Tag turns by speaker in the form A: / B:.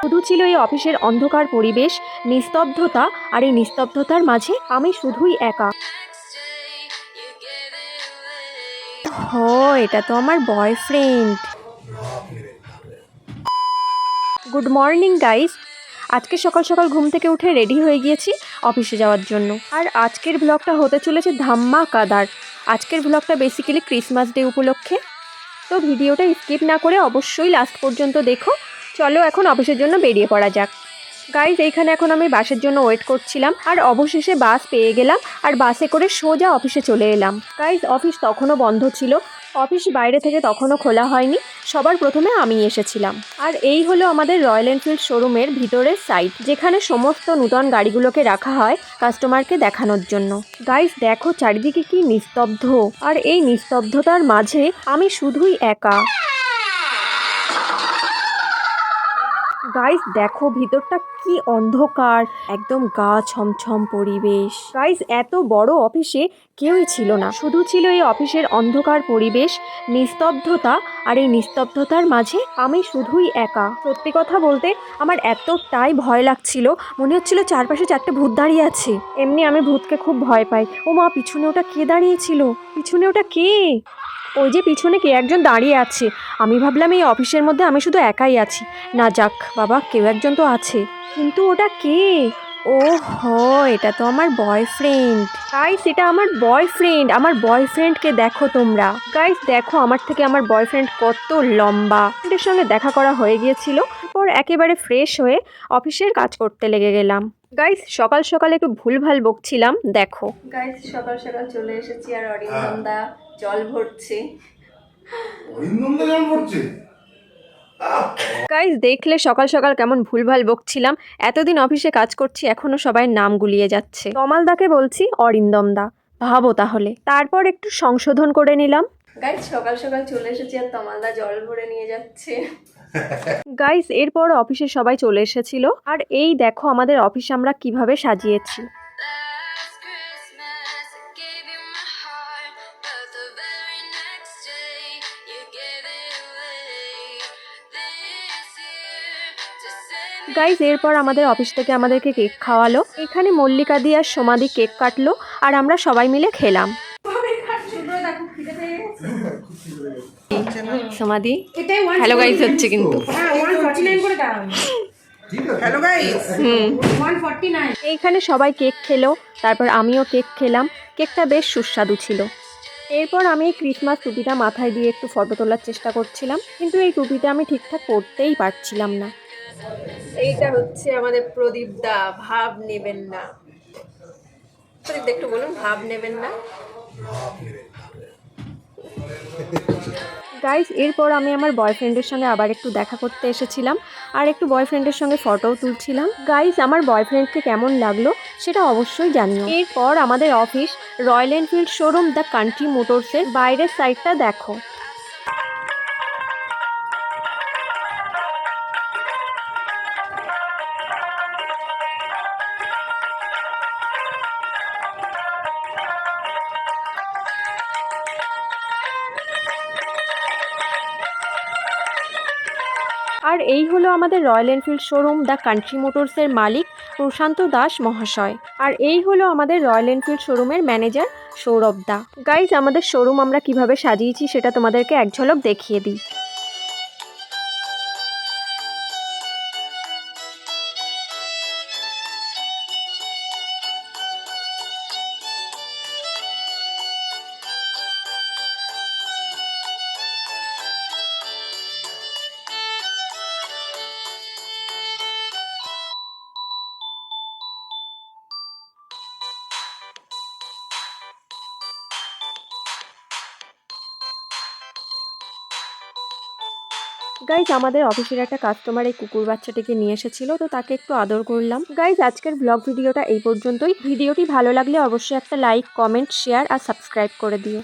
A: শুধু ছিল এই অফিসের অন্ধকার পরিবেশ, নিস্তব্ধতা, আর এই নিস্তব্ধতার মাঝে আমি শুধুই একা। এটা তো আমার বয়ফ্রেন্ড। Good morning guys. আজকে সকাল সকাল ঘুম থেকে উঠে রেডি হয়ে গিয়েছি অফিসে যাওয়ার জন্য। আর আজকের ব্লগটা হতে চলেছে ধামাকাদার। আজকের ব্লগটা বেসিক্যালি ক্রিসমাস ডে উপলক্ষে। তো ভিডিওটা স্কিপ না করে অবশ্যই লাস্ট পর্যন্ত দেখো। চলো এখন অফিসের জন্য বেরিয়ে পড়া যাক। গাইজ এইখানে এখন আমি বাসের জন্য ওয়েট করছিলাম, আর অবশেষে বাস পেয়ে গেলাম, আর বাসে করে সোজা অফিসে চলে এলাম। গাইজ অফিস তখনও বন্ধ ছিল, অফিস বাইরে থেকে তখনও খোলা হয়নি। সবার প্রথমে আমি এসেছিলাম। আর এই হলো আমাদের রয়্যাল এনফিল্ড শোরুমের ভিতরের সাইট, যেখানে সমস্ত নূতন গাড়িগুলোকে রাখা হয় কাস্টমারকে দেখানোর জন্য। গাইজ দেখো চারিদিকে কি নিস্তব্ধ, আর এই নিস্তব্ধতার মাঝে আমি শুধুই একা। গাইস দেখো ভিতরটা কি অন্ধকার, একদম গা ছমছম পরিবেশ। গাইস এত বড় অফিসে কেউই ছিল না, শুধু ছিল এই অফিসের অন্ধকার পরিবেশ, নিস্তব্ধতা, আর এই নিস্তব্ধতার মাঝে আমি শুধুই একা। সত্যি কথা বলতে আমার এতটাই ভয় লাগছিল, মনে হচ্ছিল চারপাশে চারটে ভূত দাঁড়িয়ে আছে। এমনি আমি ভূতকে খুব ভয় পাই। ও মা, পিছনে ওটা কে দাঁড়িয়েছিল? পিছনে ওটা কে? ওই যে পিছনে কে একজন দাঁড়িয়ে আছে। আমি ভাবলাম এই অফিসের মধ্যে আমি শুধু একাই আছি। না যাক বাবা, কেউ একজন তো আছে, কিন্তু ওটা কে? ও এটা তো আমার বয়ফ্রেন্ড। গাইস এটা আমার বয়ফ্রেন্ড। আমার বয়ফ্রেন্ডকে দেখো তোমরা। গাইস দেখো আমার থেকে আমার বয়ফ্রেন্ড কত লম্বা। এর সঙ্গে দেখা করা হয়ে গিয়েছিল, তারপর একেবারে ফ্রেশ হয়ে অফিসের কাজ করতে লেগে গেলাম। গাইস সকাল সকাল একটু ভুলভাল বকছিলাম, দেখো। গাইস সকাল সকাল চলে এসেছি, আর অরিন্দমদা জল ভরছে। গাইস দেখলে সকাল সকাল কেমন ভুলভাল বকছিলাম। এতদিন অফিসে কাজ করছি, এখনো সবাই নাম গুলিয়ে যাচ্ছে। তমালদাকে বলছি অরিন্দমদা, ভাবো তাহলে। তারপর একটু সংশোধন করে নিলাম। গাইস সকাল সকাল চলে এসেছি, আর তমালদা জল ভরে নিয়ে যাচ্ছে। গাইস এরপর অফিসে সবাই চলে এসেছিল, আর এই দেখো আমাদের অফিস আমরা কিভাবে সাজিয়েছি। গাইজ এরপর আমাদের অফিস থেকে আমাদেরকে কেক খাওয়ালো। এখানে মল্লিকা দি আর সোমাদি কেক কাটলো, আর আমরা সবাই মিলে খেলাম। সোমাদি হ্যালো গাইজ হচ্ছে কিন্তু। এইখানে সবাই কেক খেলো, তারপর আমিও কেক খেলাম। কেকটা বেশ সুস্বাদু ছিল। এরপর আমি এই ক্রিসমাস টুপিটা মাথায় দিয়ে একটু ফটো তোলার চেষ্টা করছিলাম, কিন্তু এই টুপিটা আমি ঠিকঠাক পরতেই পারছিলাম না। এইটা হচ্ছে আমাদের প্রদীপ দা, ভাব নেবেন না। প্রদীপ একটু বলুন, ভাব নেবেন না। গাইস এরপর আমি আমার বয়ফ্রেন্ডের সঙ্গে আবার একটু দেখা করতে এসেছিলাম, আর একটু বয়ফ্রেন্ডের সঙ্গে ফটোও তুলছিলাম। গাইস আমার বয়ফ্রেন্ডকে কেমন লাগলো সেটা অবশ্যই জানিও। এরপর আমাদের office Royal Enfield showroom the country মোটরসের বাইরের সাইডটা দেখো। আর এই হলো আমাদের Royal Enfield showroom the country মোটরসের মালিক প্রশান্ত দাস মহাশয়, আর এই হলো আমাদের রয়্যাল এনফিল্ড শোরুমের ম্যানেজার সৌরভ দা। গাইজ আমাদের শোরুম আমরা কিভাবে সাজিয়েছি সেটা তোমাদেরকে এক ঝলক দেখিয়ে দিই। গাইজ আমাদের অফিসের একটা কাস্টমার এই কুকুর বাচ্চাটিকে নিয়ে এসেছিল, তো তাকে একটু আদর করলাম। গাইজ আজকের ব্লগ ভিডিওটা এই পর্যন্তই। ভিডিওটি ভালো লাগলে অবশ্যই একটা লাইক, কমেন্ট, শেয়ার আর সাবস্ক্রাইব করে দিও।